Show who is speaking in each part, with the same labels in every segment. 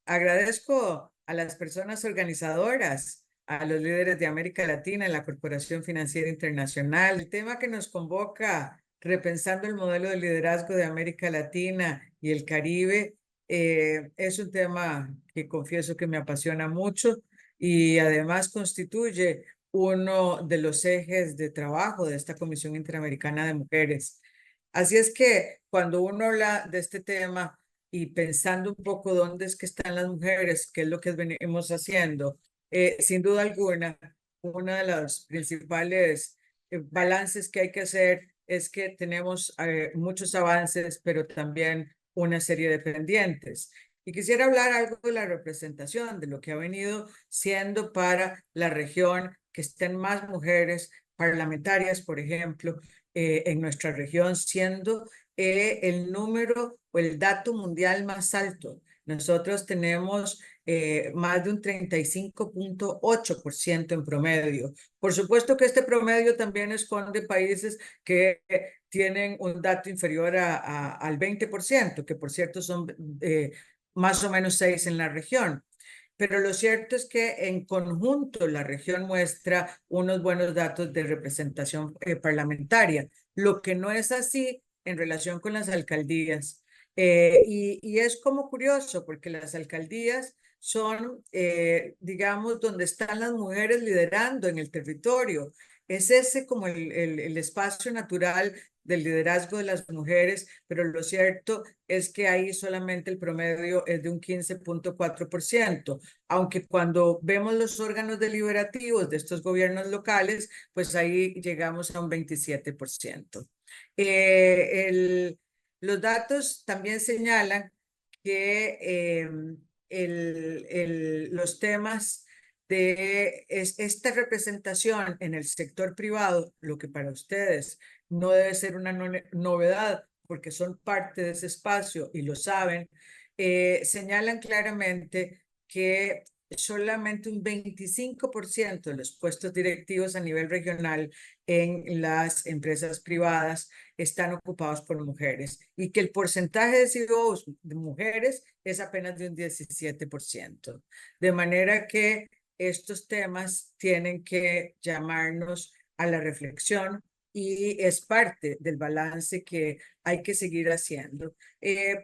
Speaker 1: Agradezco a las personas organizadoras, a los líderes de América Latina, en la Corporación Financiera Internacional. El tema que nos convoca, repensando el modelo de liderazgo de América Latina y el Caribe, es un tema que confieso que me apasiona mucho y además constituye uno de los ejes de trabajo de esta Comisión Interamericana de Mujeres. Así es que cuando uno habla de este tema, y pensando un poco dónde es que están las mujeres, qué es lo que venimos haciendo, sin duda alguna, uno de los principales balances que hay que hacer es que tenemos muchos avances, pero también una serie de pendientes. Y quisiera hablar algo de la representación, de lo que ha venido siendo para la región, que estén más mujeres parlamentarias, por ejemplo, en nuestra región, siendo el número o el dato mundial más alto. Nosotros tenemos más de un 35.8% en promedio. Por supuesto que este promedio también esconde países que tienen un dato inferior al 20%, que por cierto son más o menos 6 en la región. Pero lo cierto es que en conjunto la región muestra unos buenos datos de representación parlamentaria, lo que no es así en relación con las alcaldías. Y es como curioso, porque las alcaldías son, digamos, donde están las mujeres liderando en el territorio. Es ese como el espacio natural del liderazgo de las mujeres, pero lo cierto es que ahí solamente el promedio es de un 15.4%, aunque cuando vemos los órganos deliberativos de estos gobiernos locales, pues ahí llegamos a un 27%. Los datos también señalan que los temas de esta representación en el sector privado, lo que para ustedes no debe ser una novedad, porque son parte de ese espacio y lo saben, señalan claramente que solamente un 25% de los puestos directivos a nivel regional en las empresas privadas están ocupados por mujeres y que el porcentaje de CEOs de mujeres es apenas de un 17%. De manera que estos temas tienen que llamarnos a la reflexión y es parte del balance que hay que seguir haciendo.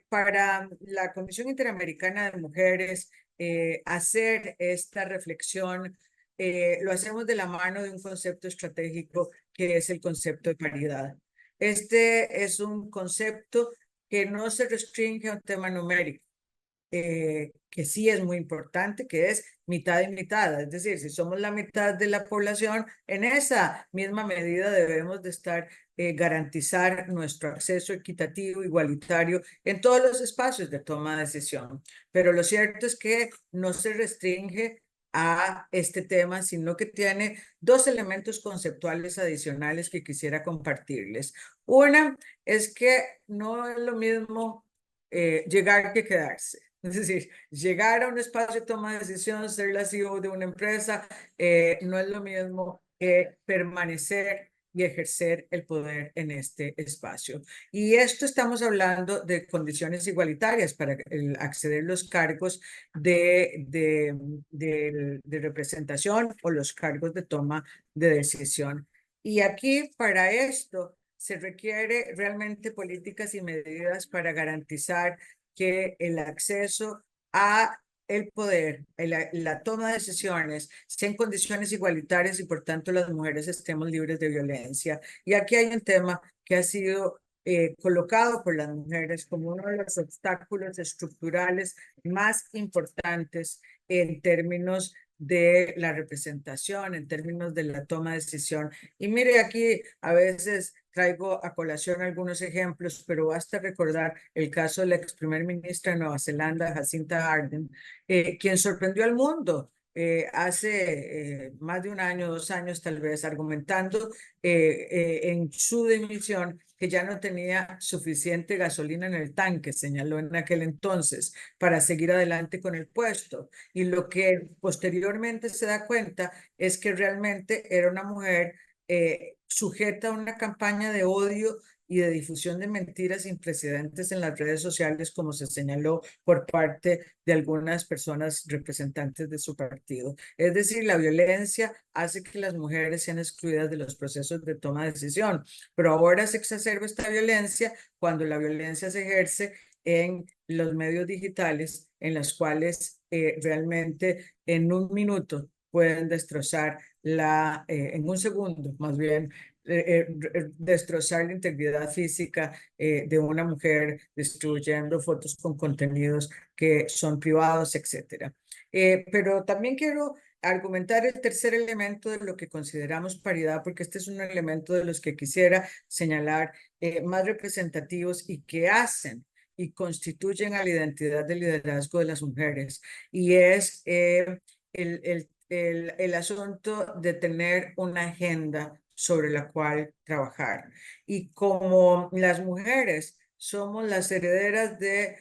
Speaker 1: Para la Comisión Interamericana de Mujeres, hacer esta reflexión lo hacemos de la mano de un concepto estratégico que es el concepto de paridad. Este es un concepto que no se restringe a un tema numérico, que sí es muy importante, que es mitad y mitad. Es decir, si somos la mitad de la población, en esa misma medida debemos de estar garantizar nuestro acceso equitativo, igualitario en todos los espacios de toma de decisión. Pero lo cierto es que no se restringe a este tema, sino que tiene dos elementos conceptuales adicionales que quisiera compartirles. Una es que no es lo mismo llegar que quedarse. Es decir, llegar a un espacio de toma de decisiones, ser la CEO de una empresa, no es lo mismo que permanecer y ejercer el poder en este espacio. Y esto estamos hablando de condiciones igualitarias para acceder a los cargos de representación o los cargos de toma de decisión. Y aquí, para esto, se requiere realmente políticas y medidas para garantizar que el acceso a el poder, la toma de decisiones, sea en condiciones igualitarias y por tanto las mujeres estemos libres de violencia. Y aquí hay un tema que ha sido colocado por las mujeres como uno de los obstáculos estructurales más importantes en términos de la representación, en términos de la toma de decisión. Y mire, aquí a veces traigo a colación algunos ejemplos, pero basta recordar el caso de la ex primer ministra de Nueva Zelanda, Jacinta Ardern, quien sorprendió al mundo hace más de un año, 2 años tal vez, argumentando en su dimisión que ya no tenía suficiente gasolina en el tanque, señaló en aquel entonces, para seguir adelante con el puesto. Y lo que posteriormente se da cuenta es que realmente era una mujer sujeta a una campaña de odio y de difusión de mentiras sin precedentes en las redes sociales, como se señaló por parte de algunas personas representantes de su partido. Es decir, la violencia hace que las mujeres sean excluidas de los procesos de toma de decisión, pero ahora se exacerba esta violencia cuando la violencia se ejerce en los medios digitales, en los cuales realmente en un minuto pueden destrozar en un segundo más bien, destrozar la integridad física de una mujer, destruyendo fotos con contenidos que son privados, etcétera. Pero también quiero argumentar el tercer elemento de lo que consideramos paridad, porque este es un elemento de los que quisiera señalar más representativos y que hacen y constituyen a la identidad del liderazgo de las mujeres. Y es el asunto de tener una agenda sobre la cual trabajar. Y como las mujeres somos las herederas de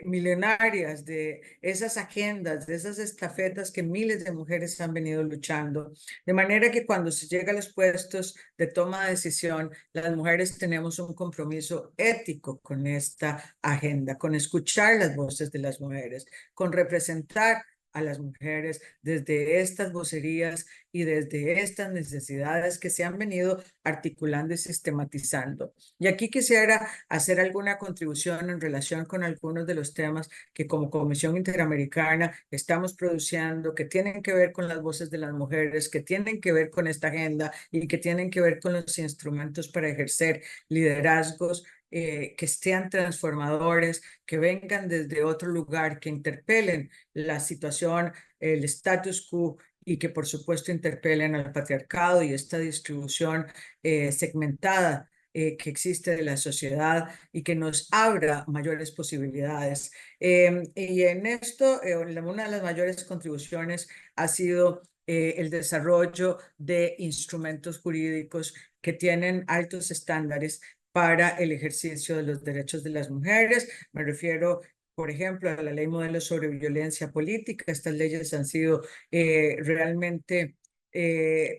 Speaker 1: milenarias de esas agendas, de esas estafetas que miles de mujeres han venido luchando. De manera que cuando se llega a los puestos de toma de decisión, las mujeres tenemos un compromiso ético con esta agenda, con escuchar las voces de las mujeres, con representar a las mujeres desde estas vocerías y desde estas necesidades que se han venido articulando y sistematizando. Y aquí quisiera hacer alguna contribución en relación con algunos de los temas que como Comisión Interamericana estamos produciendo, que tienen que ver con las voces de las mujeres, que tienen que ver con esta agenda y que tienen que ver con los instrumentos para ejercer liderazgos que sean transformadores, que vengan desde otro lugar, que interpelen la situación, el status quo y que por supuesto interpelen al patriarcado y esta distribución segmentada que existe de la sociedad y que nos abra mayores posibilidades. Y en esto, una de las mayores contribuciones ha sido el desarrollo de instrumentos jurídicos que tienen altos estándares para el ejercicio de los derechos de las mujeres. Me refiero, por ejemplo, a la ley modelo sobre violencia política. Estas leyes han sido realmente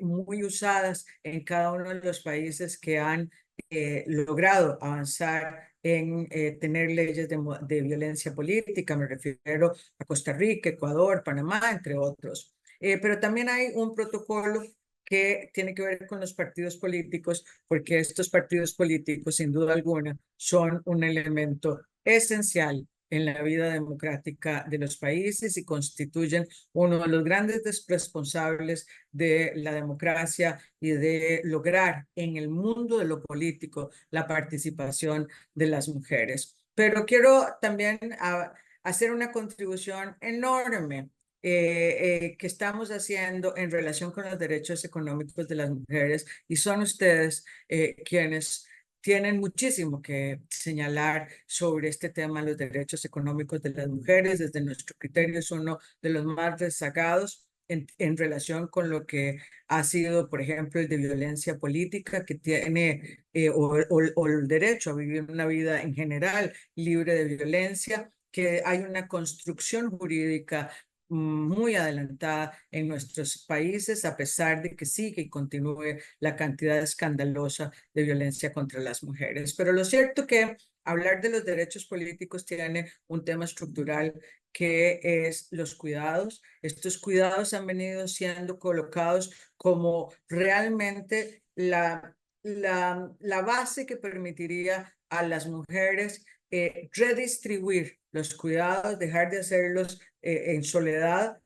Speaker 1: muy usadas en cada uno de los países que han logrado avanzar en tener leyes de violencia política. Me refiero a Costa Rica, Ecuador, Panamá, entre otros. Pero también hay un protocolo que tiene que ver con los partidos políticos, porque estos partidos políticos, sin duda alguna, son un elemento esencial en la vida democrática de los países y constituyen uno de los grandes responsables de la democracia y de lograr en el mundo de lo político la participación de las mujeres. Pero quiero también hacer una contribución enorme que estamos haciendo en relación con los derechos económicos de las mujeres y son ustedes quienes tienen muchísimo que señalar sobre este tema, los derechos económicos de las mujeres. Desde nuestro criterio es uno de los más rezagados en relación con lo que ha sido, por ejemplo, el de violencia política, que tiene, o el derecho a vivir una vida en general libre de violencia, que hay una construcción jurídica muy adelantada en nuestros países, a pesar de que sigue y continúe la cantidad escandalosa de violencia contra las mujeres. Pero lo cierto que hablar de los derechos políticos tiene un tema estructural que es los cuidados. Estos cuidados han venido siendo colocados como realmente la base que permitiría a las mujeres redistribuir los cuidados, dejar de hacerlos en soledad,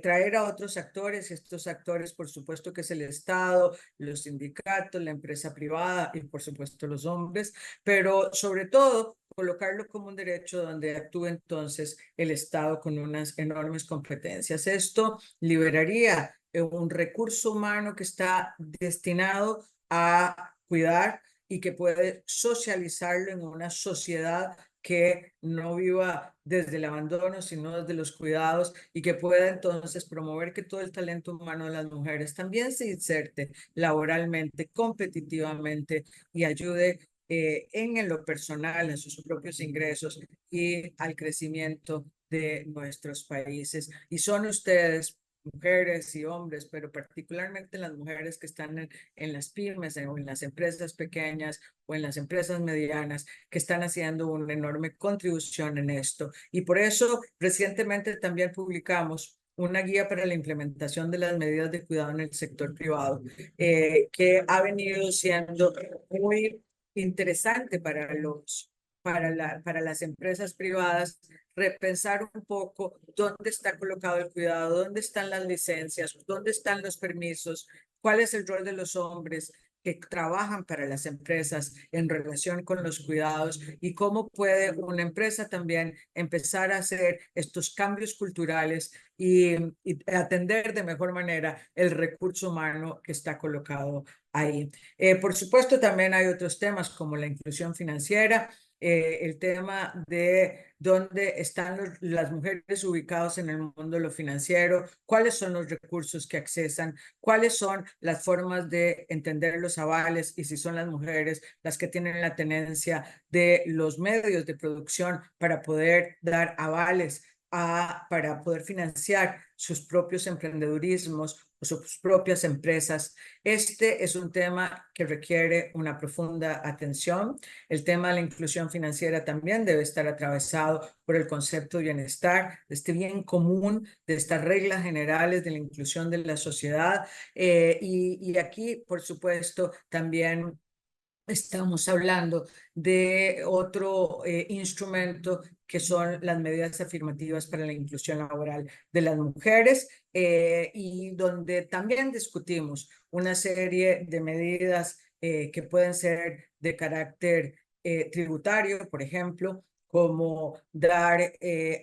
Speaker 1: traer a otros actores, estos actores por supuesto que es el Estado, los sindicatos, la empresa privada y por supuesto los hombres, pero sobre todo colocarlo como un derecho donde actúe entonces el Estado con unas enormes competencias. Esto liberaría un recurso humano que está destinado a cuidar y que puede socializarlo en una sociedad que no viva desde el abandono, sino desde los cuidados y que pueda entonces promover que todo el talento humano de las mujeres también se inserte laboralmente, competitivamente y ayude en lo personal, en sus propios ingresos y al crecimiento de nuestros países. Y son ustedes mujeres y hombres, pero particularmente las mujeres que están en las pymes o en las empresas pequeñas o en las empresas medianas, que están haciendo una enorme contribución en esto. Y por eso recientemente también publicamos una guía para la implementación de las medidas de cuidado en el sector privado, que ha venido siendo muy interesante para las empresas privadas, repensar un poco dónde está colocado el cuidado, dónde están las licencias, dónde están los permisos, cuál es el rol de los hombres que trabajan para las empresas en relación con los cuidados y cómo puede una empresa también empezar a hacer estos cambios culturales y atender de mejor manera el recurso humano que está colocado ahí. Por supuesto, también hay otros temas como la inclusión financiera, el tema de dónde están las mujeres ubicadas en el mundo de lo financiero, cuáles son los recursos que accesan, cuáles son las formas de entender los avales y si son las mujeres las que tienen la tenencia de los medios de producción para poder dar avales para poder financiar sus propios emprendedurismos o sus propias empresas. Este es un tema que requiere una profunda atención. El tema de la inclusión financiera también debe estar atravesado por el concepto de bienestar, de este bien común, de estas reglas generales de la inclusión de la sociedad. Y aquí, por supuesto, también estamos hablando de otro instrumento que son las medidas afirmativas para la inclusión laboral de las mujeres, y donde también discutimos una serie de medidas que pueden ser de carácter tributario, por ejemplo, como dar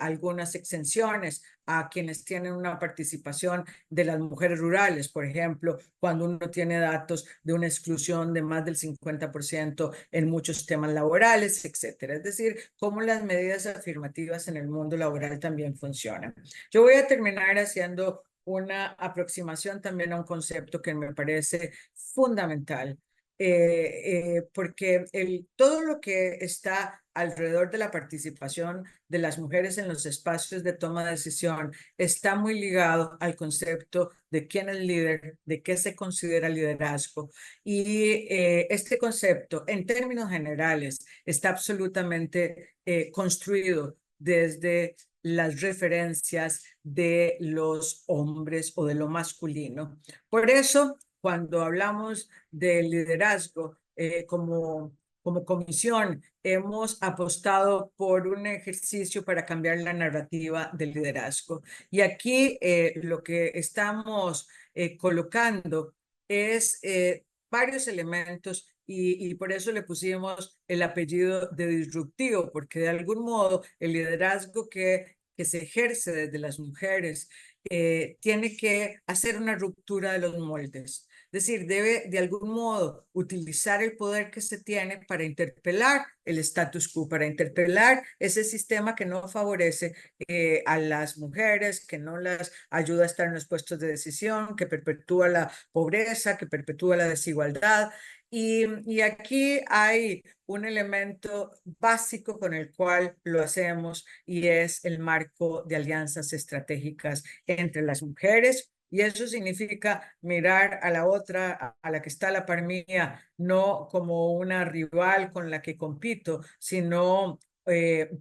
Speaker 1: algunas exenciones a quienes tienen una participación de las mujeres rurales, por ejemplo, cuando uno tiene datos de una exclusión de más del 50% en muchos temas laborales, etcétera. Es decir, cómo las medidas afirmativas en el mundo laboral también funcionan. Yo voy a terminar haciendo una aproximación también a un concepto que me parece fundamental, porque todo lo que está alrededor de la participación de las mujeres en los espacios de toma de decisión está muy ligado al concepto de quién es líder, de qué se considera liderazgo. Y este concepto, en términos generales, está absolutamente construido desde las referencias de los hombres o de lo masculino. Por eso, cuando hablamos del liderazgo como comisión, hemos apostado por un ejercicio para cambiar la narrativa del liderazgo. Y aquí lo que estamos colocando es varios elementos y por eso le pusimos el apellido de disruptivo, porque de algún modo el liderazgo que se ejerce desde las mujeres tiene que hacer una ruptura de los moldes. Es decir, debe de algún modo utilizar el poder que se tiene para interpelar el status quo, para interpelar ese sistema que no favorece a las mujeres, que no las ayuda a estar en los puestos de decisión, que perpetúa la pobreza, que perpetúa la desigualdad. Y aquí hay un elemento básico con el cual lo hacemos y es el marco de alianzas estratégicas entre las mujeres. Y eso significa mirar a la otra, a la que está a la par mía, no como una rival con la que compito, sino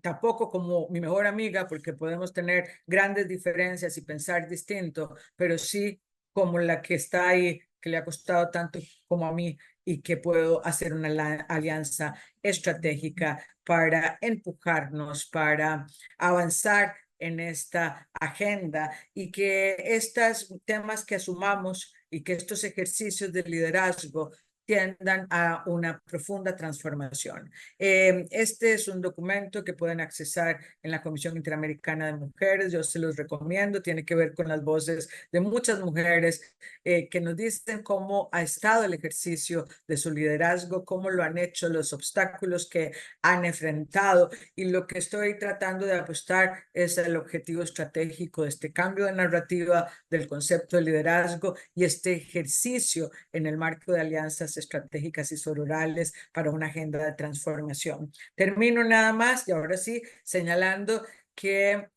Speaker 1: tampoco como mi mejor amiga, porque podemos tener grandes diferencias y pensar distinto, pero sí como la que está ahí, que le ha costado tanto como a mí y que puedo hacer una alianza estratégica para empujarnos, para avanzar en esta agenda y que estos temas que asumamos y que estos ejercicios de liderazgo tiendan a una profunda transformación. Este es un documento que pueden accesar en la Comisión Interamericana de Mujeres. Yo se los recomiendo. Tiene que ver con las voces de muchas mujeres que nos dicen cómo ha estado el ejercicio de su liderazgo, cómo lo han hecho, los obstáculos que han enfrentado. Y lo que estoy tratando de apostar es el objetivo estratégico de este cambio de narrativa del concepto de liderazgo y este ejercicio en el marco de alianzas estratégicas y sororales para una agenda de transformación. Termino nada más y ahora sí señalando que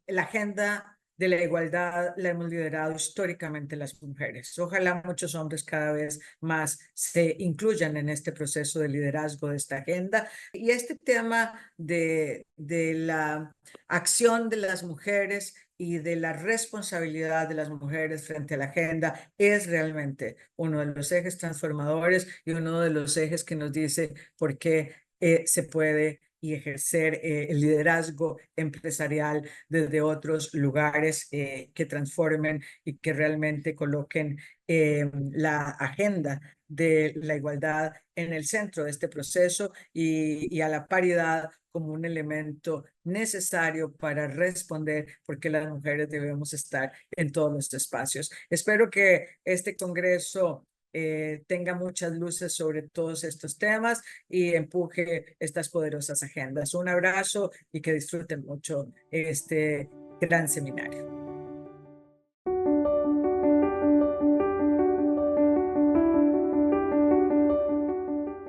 Speaker 1: la agenda de la igualdad la hemos liderado históricamente las mujeres. Ojalá muchos hombres cada vez más se incluyan en este proceso de liderazgo de esta agenda. Y este tema de la acción de las mujeres y de la responsabilidad de las mujeres frente a la agenda es realmente uno de los ejes transformadores y uno de los ejes que nos dice por qué se puede y ejercer el liderazgo empresarial desde otros lugares que transformen y que realmente coloquen la agenda de la igualdad en el centro de este proceso y a la paridad como un elemento necesario para responder porque las mujeres debemos estar en todos los espacios. Espero que este Congreso tenga muchas luces sobre todos estos temas y empuje estas poderosas agendas. Un abrazo y que disfruten mucho este gran seminario.